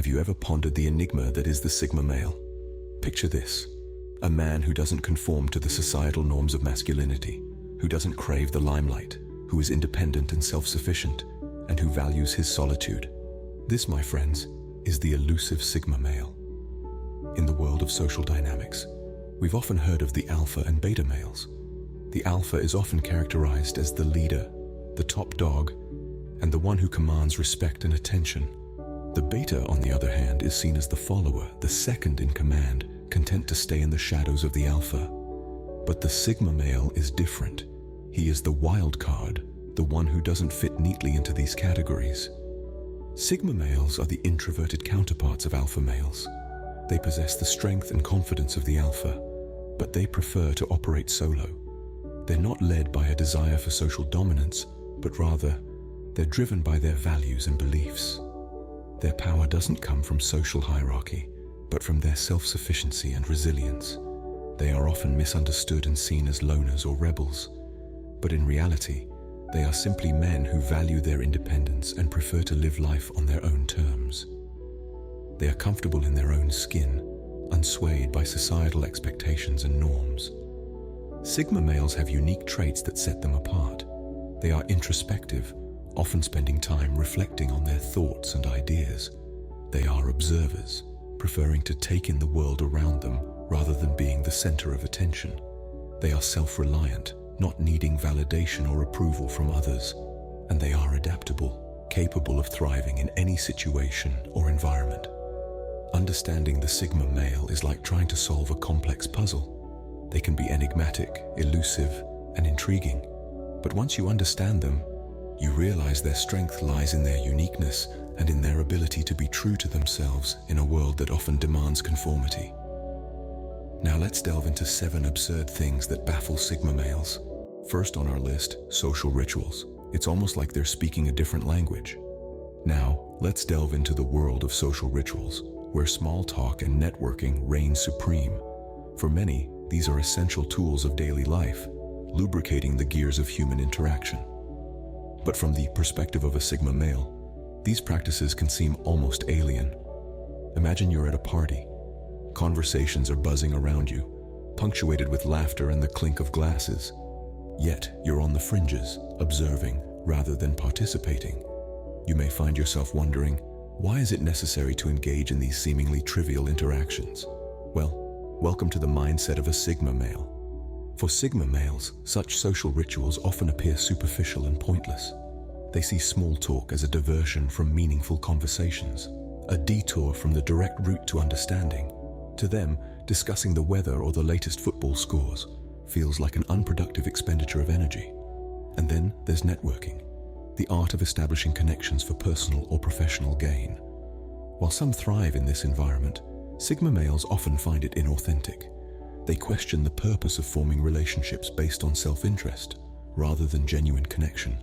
Have you ever pondered the enigma that is the Sigma male? Picture this: a man who doesn't conform to the societal norms of masculinity, who doesn't crave the limelight, who is independent and self-sufficient, and who values his solitude. This, my friends, is the elusive Sigma male. In the world of social dynamics, we've often heard of the alpha and beta males. The alpha is often characterized as the leader, the top dog, and the one who commands respect and attention. The beta, on the other hand, is seen as the follower, the second in command, content to stay in the shadows of the alpha. But the Sigma male is different. He is the wild card, the one who doesn't fit neatly into these categories. Sigma males are the introverted counterparts of alpha males. They possess the strength and confidence of the alpha, but they prefer to operate solo. They're not led by a desire for social dominance, but rather, they're driven by their values and beliefs. Their power doesn't come from social hierarchy, but from their self-sufficiency and resilience. They are often misunderstood and seen as loners or rebels, but in reality, they are simply men who value their independence and prefer to live life on their own terms. They are comfortable in their own skin, unswayed by societal expectations and norms. Sigma males have unique traits that set them apart. They are introspective, often spending time reflecting on their thoughts and ideas. They are observers, preferring to take in the world around them rather than being the center of attention. They are self-reliant, not needing validation or approval from others. And they are adaptable, capable of thriving in any situation or environment. Understanding the Sigma male is like trying to solve a complex puzzle. They can be enigmatic, elusive, and intriguing. But once you understand them, you realize their strength lies in their uniqueness and in their ability to be true to themselves in a world that often demands conformity. Now let's delve into 7 absurd things that baffle Sigma males. First on our list, social rituals. It's almost like they're speaking a different language. Now, let's delve into the world of social rituals, where small talk and networking reign supreme. For many, these are essential tools of daily life, lubricating the gears of human interaction. But from the perspective of a Sigma male, these practices can seem almost alien. Imagine you're at a party. Conversations are buzzing around you, punctuated with laughter and the clink of glasses. Yet, you're on the fringes, observing rather than participating. You may find yourself wondering, why is it necessary to engage in these seemingly trivial interactions? Well, welcome to the mindset of a Sigma male. For Sigma males, such social rituals often appear superficial and pointless. They see small talk as a diversion from meaningful conversations, a detour from the direct route to understanding. To them, discussing the weather or the latest football scores feels like an unproductive expenditure of energy. And then there's networking, the art of establishing connections for personal or professional gain. While some thrive in this environment, Sigma males often find it inauthentic. They question the purpose of forming relationships based on self-interest, rather than genuine connection.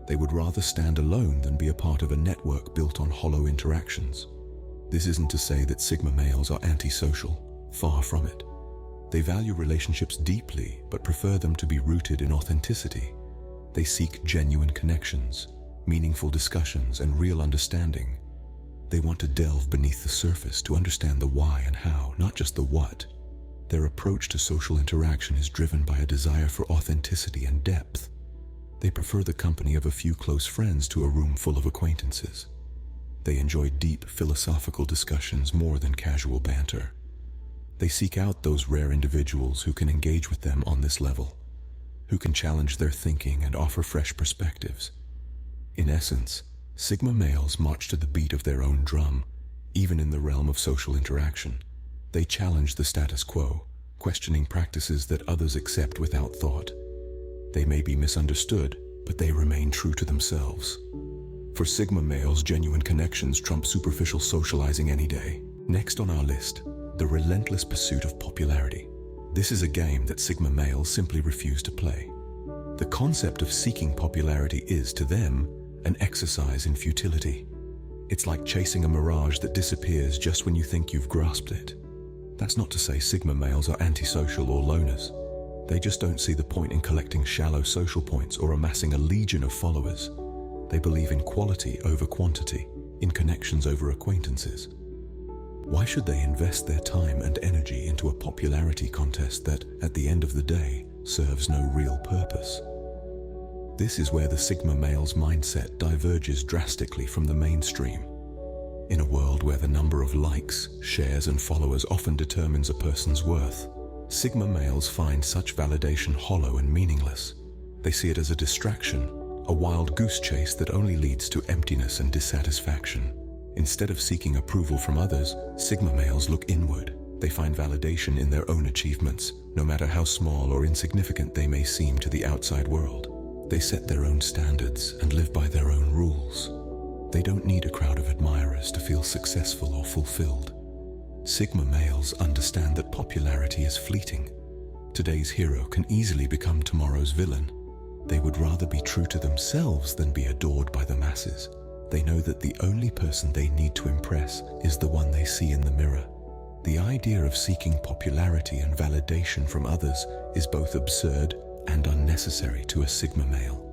They would rather stand alone than be a part of a network built on hollow interactions. This isn't to say that Sigma males are antisocial, far from it. They value relationships deeply, but prefer them to be rooted in authenticity. They seek genuine connections, meaningful discussions, and real understanding. They want to delve beneath the surface to understand the why and how, not just the what. Their approach to social interaction is driven by a desire for authenticity and depth. They prefer the company of a few close friends to a room full of acquaintances. They enjoy deep philosophical discussions more than casual banter. They seek out those rare individuals who can engage with them on this level, who can challenge their thinking and offer fresh perspectives. In essence, Sigma males march to the beat of their own drum, even in the realm of social interaction. They challenge the status quo, questioning practices that others accept without thought. They may be misunderstood, but they remain true to themselves. For Sigma males, genuine connections trump superficial socializing any day. Next on our list, the relentless pursuit of popularity. This is a game that Sigma males simply refuse to play. The concept of seeking popularity is, to them, an exercise in futility. It's like chasing a mirage that disappears just when you think you've grasped it. That's not to say Sigma males are antisocial or loners. They just don't see the point in collecting shallow social points or amassing a legion of followers. They believe in quality over quantity, in connections over acquaintances. Why should they invest their time and energy into a popularity contest that, at the end of the day, serves no real purpose? This is where the Sigma male's mindset diverges drastically from the mainstream. In a world where the number of likes, shares, and followers often determines a person's worth, Sigma males find such validation hollow and meaningless. They see it as a distraction, a wild goose chase that only leads to emptiness and dissatisfaction. Instead of seeking approval from others, Sigma males look inward. They find validation in their own achievements, no matter how small or insignificant they may seem to the outside world. They set their own standards and live by their own rules. They don't need a crowd of admirers to feel successful or fulfilled. Sigma males understand that popularity is fleeting. Today's hero can easily become tomorrow's villain. They would rather be true to themselves than be adored by the masses. They know that the only person they need to impress is the one they see in the mirror. The idea of seeking popularity and validation from others is both absurd and unnecessary to a Sigma male.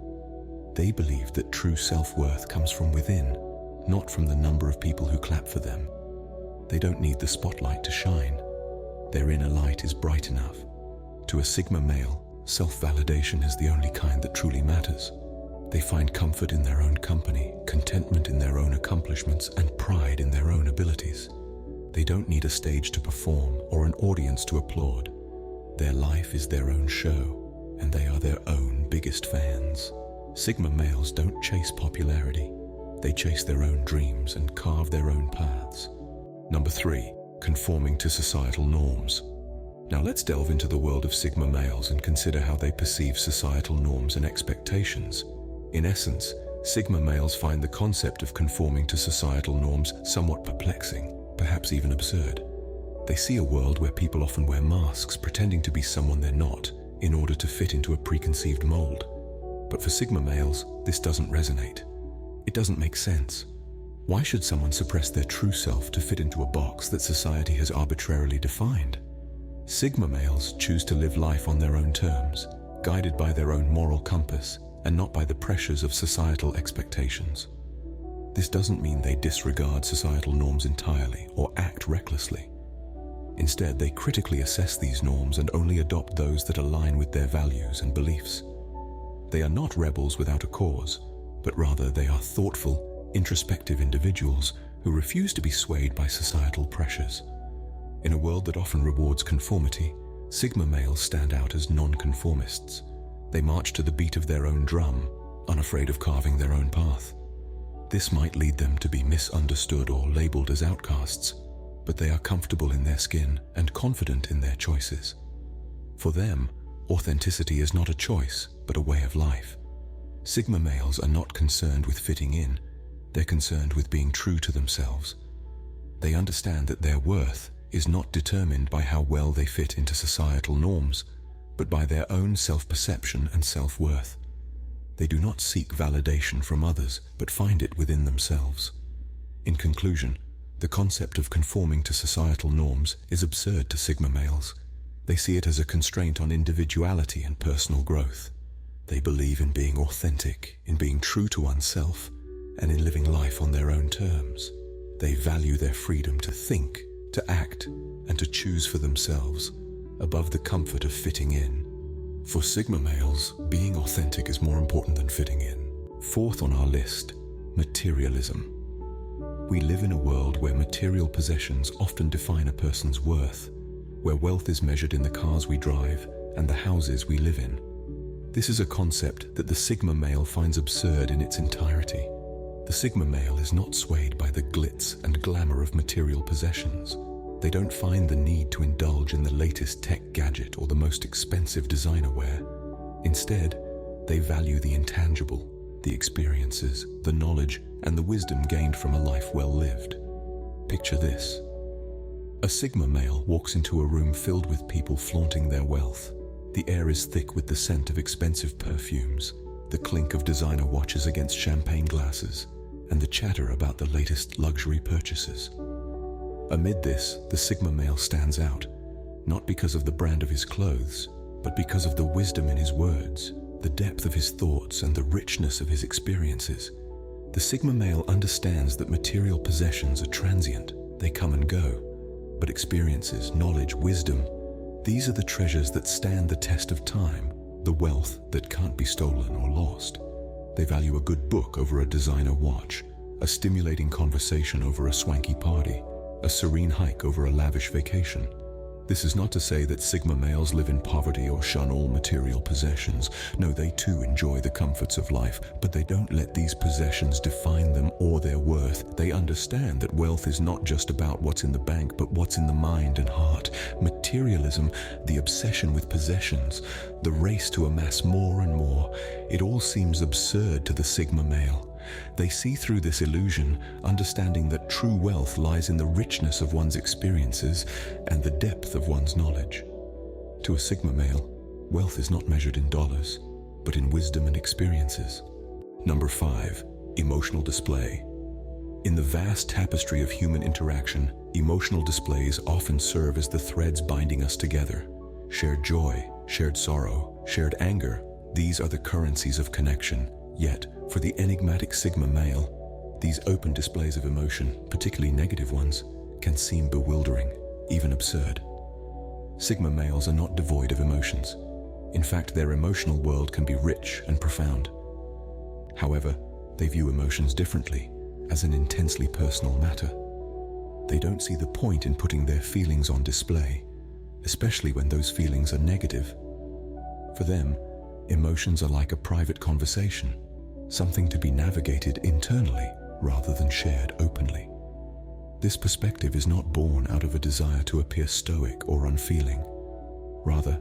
They believe that true self-worth comes from within, not from the number of people who clap for them. They don't need the spotlight to shine. Their inner light is bright enough. To a Sigma male, self-validation is the only kind that truly matters. They find comfort in their own company, contentment in their own accomplishments, and pride in their own abilities. They don't need a stage to perform or an audience to applaud. Their life is their own show, and they are their own biggest fans. Sigma males don't chase popularity. They chase their own dreams and carve their own paths. Number 3, conforming to societal norms. Now let's delve into the world of Sigma males and consider how they perceive societal norms and expectations. In essence, Sigma males find the concept of conforming to societal norms somewhat perplexing, perhaps even absurd. They see a world where people often wear masks pretending to be someone they're not in order to fit into a preconceived mold. But for Sigma males, this doesn't resonate. It doesn't make sense. Why should someone suppress their true self to fit into a box that society has arbitrarily defined? Sigma males choose to live life on their own terms, guided by their own moral compass, and not by the pressures of societal expectations. This doesn't mean they disregard societal norms entirely or act recklessly. Instead, they critically assess these norms and only adopt those that align with their values and beliefs. They are not rebels without a cause, but rather they are thoughtful, introspective individuals who refuse to be swayed by societal pressures. In a world that often rewards conformity, Sigma males stand out as non-conformists. They march to the beat of their own drum, unafraid of carving their own path. This might lead them to be misunderstood or labeled as outcasts, but they are comfortable in their skin and confident in their choices. For them, authenticity is not a choice, but a way of life. Sigma males are not concerned with fitting in. They're concerned with being true to themselves. They understand that their worth is not determined by how well they fit into societal norms, but by their own self-perception and self-worth. They do not seek validation from others, but find it within themselves. In conclusion, the concept of conforming to societal norms is absurd to Sigma males. They see it as a constraint on individuality and personal growth. They believe in being authentic, in being true to oneself, and in living life on their own terms. They value their freedom to think, to act, and to choose for themselves, above the comfort of fitting in. For Sigma males, being authentic is more important than fitting in. Fourth on our list, materialism. We live in a world where material possessions often define a person's worth, where wealth is measured in the cars we drive and the houses we live in. This is a concept that the Sigma male finds absurd in its entirety. The Sigma male is not swayed by the glitz and glamour of material possessions. They don't find the need to indulge in the latest tech gadget or the most expensive designer wear. Instead, they value the intangible, the experiences, the knowledge, and the wisdom gained from a life well lived. Picture this. A Sigma male walks into a room filled with people flaunting their wealth. The air is thick with the scent of expensive perfumes, the clink of designer watches against champagne glasses, and the chatter about the latest luxury purchases. Amid this, the Sigma male stands out, not because of the brand of his clothes, but because of the wisdom in his words, the depth of his thoughts, and the richness of his experiences. The Sigma male understands that material possessions are transient, they come and go. But experiences, knowledge, wisdom, these are the treasures that stand the test of time, the wealth that can't be stolen or lost. They value a good book over a designer watch, a stimulating conversation over a swanky party, a serene hike over a lavish vacation. This is not to say that Sigma males live in poverty or shun all material possessions. No, they too enjoy the comforts of life, but they don't let these possessions define them or their worth. They understand that wealth is not just about what's in the bank, but what's in the mind and heart. Materialism, the obsession with possessions, the race to amass more and more, it all seems absurd to the Sigma male. They see through this illusion, understanding that true wealth lies in the richness of one's experiences and the depth of one's knowledge. To a Sigma male, wealth is not measured in dollars, but in wisdom and experiences. Number 5, emotional display. In the vast tapestry of human interaction, emotional displays often serve as the threads binding us together. Shared joy, shared sorrow, shared anger, these are the currencies of connection. Yet, for the enigmatic Sigma male, these open displays of emotion, particularly negative ones, can seem bewildering, even absurd. Sigma males are not devoid of emotions. In fact, their emotional world can be rich and profound. However, they view emotions differently, as an intensely personal matter. They don't see the point in putting their feelings on display, especially when those feelings are negative. For them, emotions are like a private conversation, something to be navigated internally rather than shared openly. This perspective is not born out of a desire to appear stoic or unfeeling. Rather,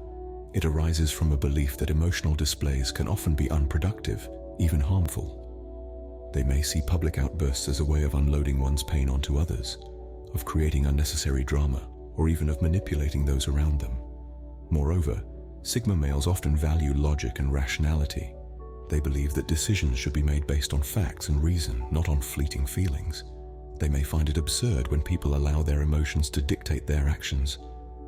it arises from a belief that emotional displays can often be unproductive, even harmful. They may see public outbursts as a way of unloading one's pain onto others, of creating unnecessary drama, or even of manipulating those around them. Moreover, Sigma males often value logic and rationality. They believe that decisions should be made based on facts and reason, not on fleeting feelings. They may find it absurd when people allow their emotions to dictate their actions,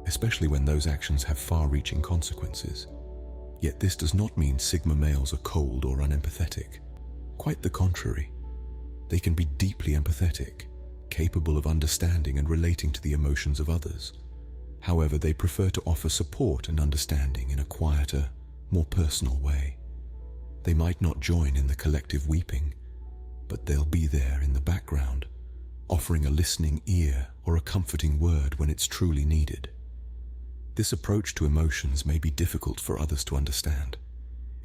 especially when those actions have far-reaching consequences. Yet this does not mean Sigma males are cold or unempathetic. Quite the contrary. They can be deeply empathetic, capable of understanding and relating to the emotions of others. However, they prefer to offer support and understanding in a quieter, more personal way. They might not join in the collective weeping, but they'll be there in the background, offering a listening ear or a comforting word when it's truly needed. This approach to emotions may be difficult for others to understand.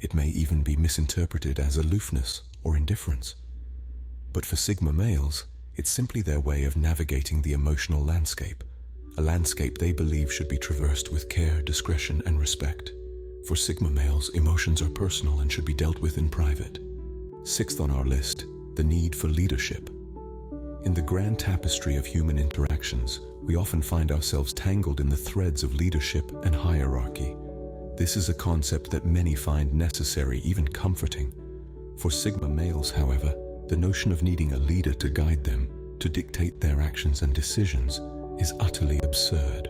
It may even be misinterpreted as aloofness or indifference. But for Sigma males, it's simply their way of navigating the emotional landscape, a landscape they believe should be traversed with care, discretion, and respect. For Sigma males, emotions are personal and should be dealt with in private. 6th on our list, the need for leadership. In the grand tapestry of human interactions, we often find ourselves tangled in the threads of leadership and hierarchy. This is a concept that many find necessary, even comforting. For Sigma males, however, the notion of needing a leader to guide them, to dictate their actions and decisions, is utterly absurd.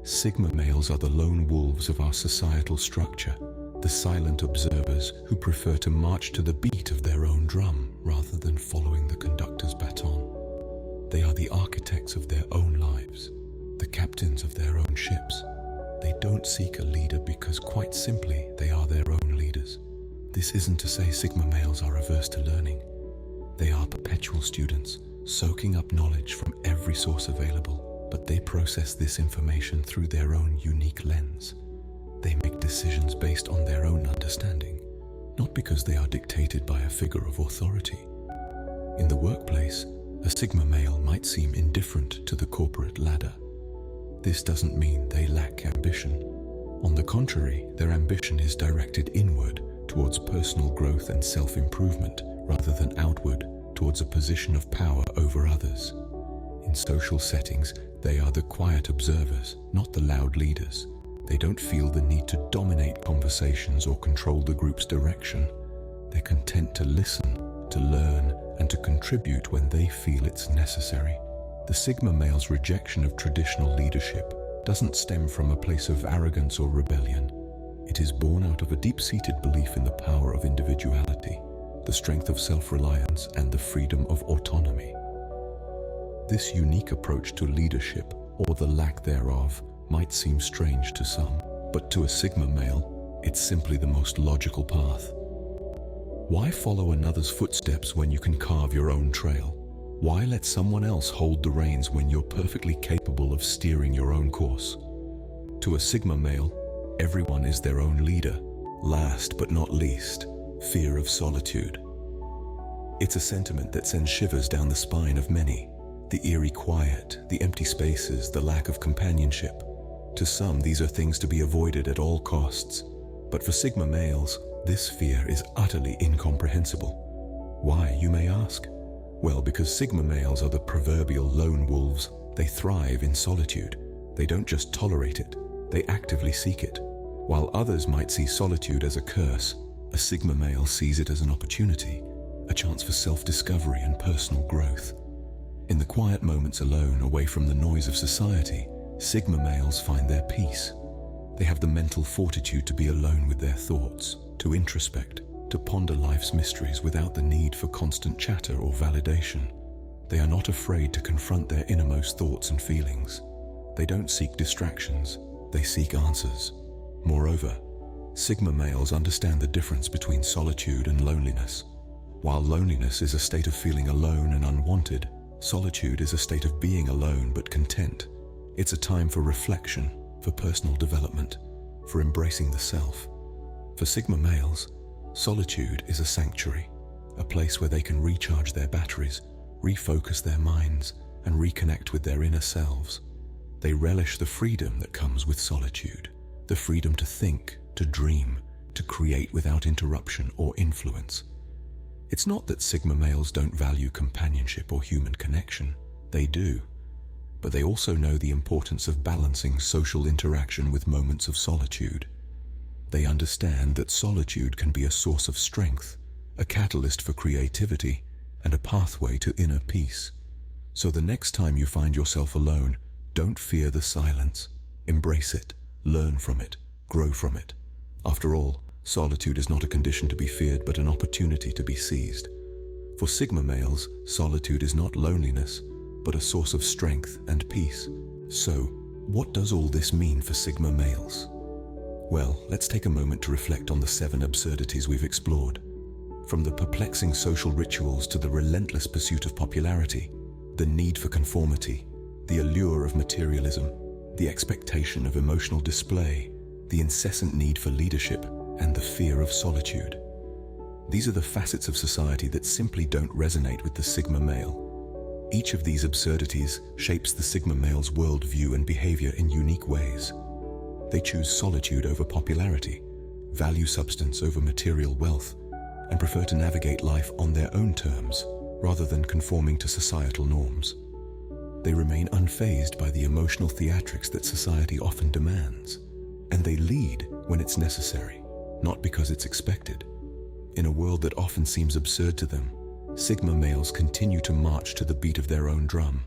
Sigma males are the lone wolves of our societal structure, the silent observers who prefer to march to the beat of their own drum rather than following the conductor's baton. They are the architects of their own lives, the captains of their own ships. They don't seek a leader because, quite simply, they are their own leaders. This isn't to say Sigma males are averse to learning. They are perpetual students, soaking up knowledge from every source available. But they process this information through their own unique lens. They make decisions based on their own understanding, not because they are dictated by a figure of authority. In the workplace, a Sigma male might seem indifferent to the corporate ladder. This doesn't mean they lack ambition. On the contrary, their ambition is directed inward towards personal growth and self-improvement, rather than outward towards a position of power over others. In social settings, they are the quiet observers, not the loud leaders. They don't feel the need to dominate conversations or control the group's direction. They're content to listen, to learn, and to contribute when they feel it's necessary. The Sigma male's rejection of traditional leadership doesn't stem from a place of arrogance or rebellion. It is born out of a deep-seated belief in the power of individuality, the strength of self-reliance, and the freedom of autonomy. This unique approach to leadership, or the lack thereof, might seem strange to some, but to a Sigma male, it's simply the most logical path. Why follow another's footsteps when you can carve your own trail? Why let someone else hold the reins when you're perfectly capable of steering your own course? To a Sigma male, everyone is their own leader. Last but not least, fear of solitude. It's a sentiment that sends shivers down the spine of many. The eerie quiet, the empty spaces, the lack of companionship. To some, these are things to be avoided at all costs. But for Sigma males, this fear is utterly incomprehensible. Why, you may ask? Well, because Sigma males are the proverbial lone wolves. They thrive in solitude. They don't just tolerate it, they actively seek it. While others might see solitude as a curse, a Sigma male sees it as an opportunity, a chance for self-discovery and personal growth. In the quiet moments alone, away from the noise of society, Sigma males find their peace. They have the mental fortitude to be alone with their thoughts, to introspect, to ponder life's mysteries without the need for constant chatter or validation. They are not afraid to confront their innermost thoughts and feelings. They don't seek distractions, they seek answers. Moreover, Sigma males understand the difference between solitude and loneliness. While loneliness is a state of feeling alone and unwanted, solitude is a state of being alone but content. It's a time for reflection, for personal development, for embracing the self. For Sigma males, solitude is a sanctuary, a place where they can recharge their batteries, refocus their minds, and reconnect with their inner selves. They relish the freedom that comes with solitude, the freedom to think, to dream, to create without interruption or influence. It's not that Sigma males don't value companionship or human connection. They do. But they also know the importance of balancing social interaction with moments of solitude. They understand that solitude can be a source of strength, a catalyst for creativity, and a pathway to inner peace. So the next time you find yourself alone, don't fear the silence. Embrace it, learn from it, grow from it. After all, solitude is not a condition to be feared, but an opportunity to be seized. For Sigma males, solitude is not loneliness, but a source of strength and peace. So, what does all this mean for Sigma males? Well, let's take a moment to reflect on the 7 absurdities we've explored. From the perplexing social rituals to the relentless pursuit of popularity, the need for conformity, the allure of materialism, the expectation of emotional display, the incessant need for leadership, and the fear of solitude. These are the facets of society that simply don't resonate with the Sigma male. Each of these absurdities shapes the Sigma male's worldview and behavior in unique ways. They choose solitude over popularity, value substance over material wealth, and prefer to navigate life on their own terms rather than conforming to societal norms. They remain unfazed by the emotional theatrics that society often demands, and they lead when it's necessary, not because it's expected. In a world that often seems absurd to them, Sigma males continue to march to the beat of their own drum.